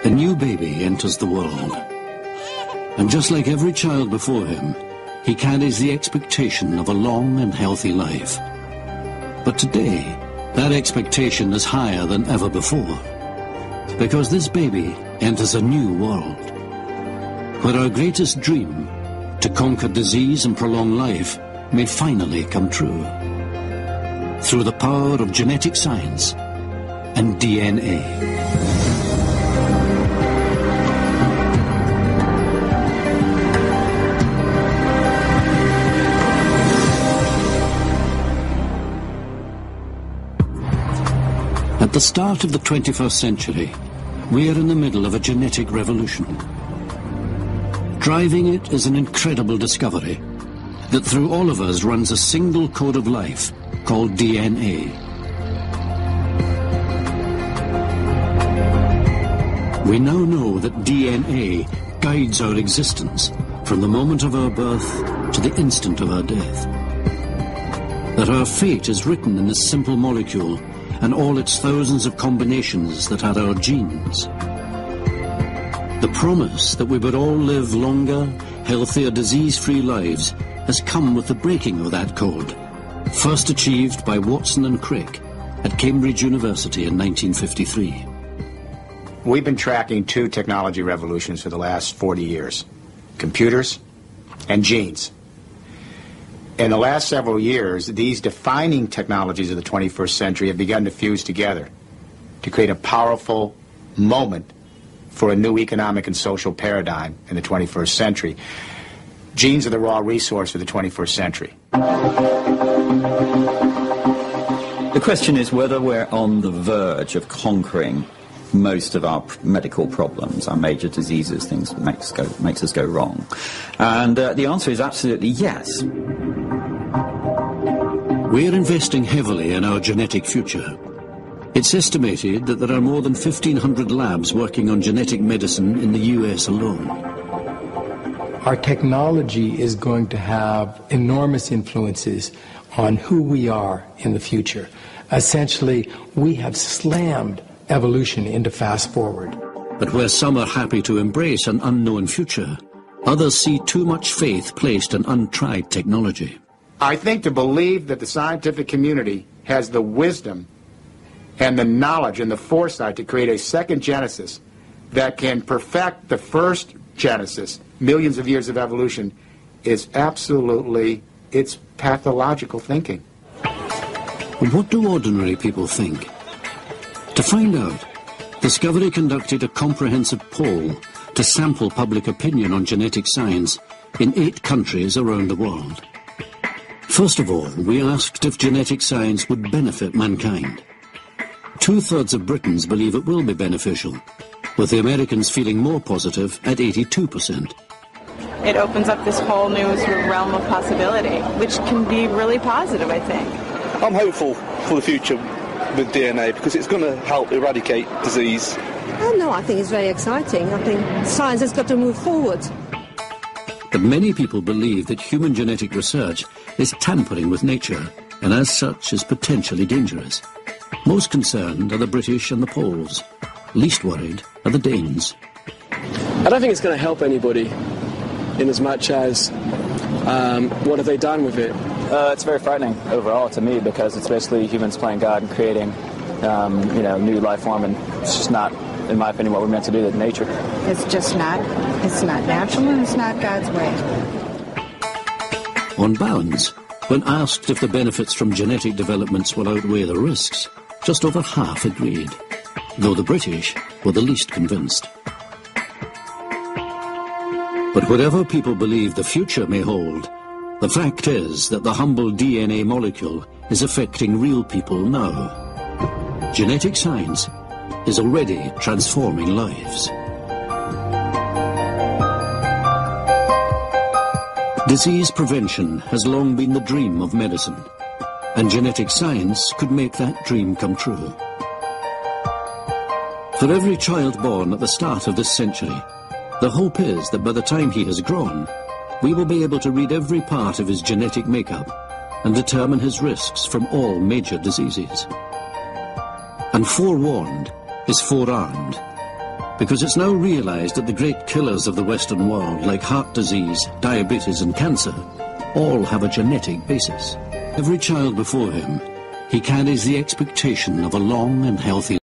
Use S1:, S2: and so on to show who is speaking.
S1: A new baby enters the world. And just like every child before him, he carries the expectation of a long and healthy life. But today, that expectation is higher than ever before. Because this baby enters a new world, where our greatest dream, to conquer disease and prolong life, may finally come true. Through the power of genetic science and DNA. At the start of the 21st century, we are in the middle of a genetic revolution. Driving it is an incredible discovery that through all of us runs a single code of life called DNA. We now know that DNA guides our existence from the moment of our birth to the instant of our death. That our fate is written in this simple molecule and all its thousands of combinations that are our genes. The promise that we would all live longer, healthier, disease-free lives has come with the breaking of that code, first achieved by Watson and Crick at Cambridge University in 1953.
S2: We've been tracking two technology revolutions for the last 40 years, computers and genes. In the last several years, these defining technologies of the 21st century have begun to fuse together to create a powerful moment for a new economic and social paradigm in the 21st century. Genes are the raw resource for the 21st century.
S3: The question is whether we're on the verge of conquering most of our medical problems, our major diseases, things that makes us go wrong. And the answer is absolutely yes.
S1: We're investing heavily in our genetic future. It's estimated that there are more than 1,500 labs working on genetic medicine in the US alone.
S4: Our technology is going to have enormous influences on who we are in the future. Essentially, we have slammed evolution into fast forward.
S1: But where some are happy to embrace an unknown future, others see too much faith placed in untried technology.
S2: I think to believe that the scientific community has the wisdom and the knowledge and the foresight to create a second genesis that can perfect the first genesis, millions of years of evolution, is absolutely, it's pathological thinking.
S1: And what do ordinary people think? To find out, Discovery conducted a comprehensive poll to sample public opinion on genetic science in 8 countries around the world. First of all, we asked if genetic science would benefit mankind. 2/3 of Britons believe it will be beneficial, with the Americans feeling more positive at 82%.
S5: It opens up this whole new sort of realm of possibility, which can be really positive, I think.
S6: I'm hopeful for the future with DNA because it's going to help eradicate disease.
S7: Oh no, I think it's very exciting. I think science has got to move forward.
S1: But many people believe that human genetic research is tampering with nature, and as such is potentially dangerous. Most concerned are the British and the Poles. Least worried are the Danes.
S8: I don't think it's going to help anybody in as much as what have they done with it?
S9: It's very frightening overall to me because it's basically humans playing God and creating new life form, and it's just not, in my opinion, what we're meant to do with nature.
S10: It's just not, it's not natural and it's not God's way.
S1: On balance, when asked if the benefits from genetic developments will outweigh the risks, just over half agreed, though the British were the least convinced. But whatever people believe the future may hold, the fact is that the humble DNA molecule is affecting real people now. Genetic science is already transforming lives. Disease prevention has long been the dream of medicine, and genetic science could make that dream come true. For every child born at the start of this century, the hope is that by the time he has grown, we will be able to read every part of his genetic makeup and determine his risks from all major diseases. And forewarned is forearmed. because it's now realized that the great killers of the Western world, like heart disease, diabetes and cancer, all have a genetic basis. Every child before him, he carries the expectation of a long and healthy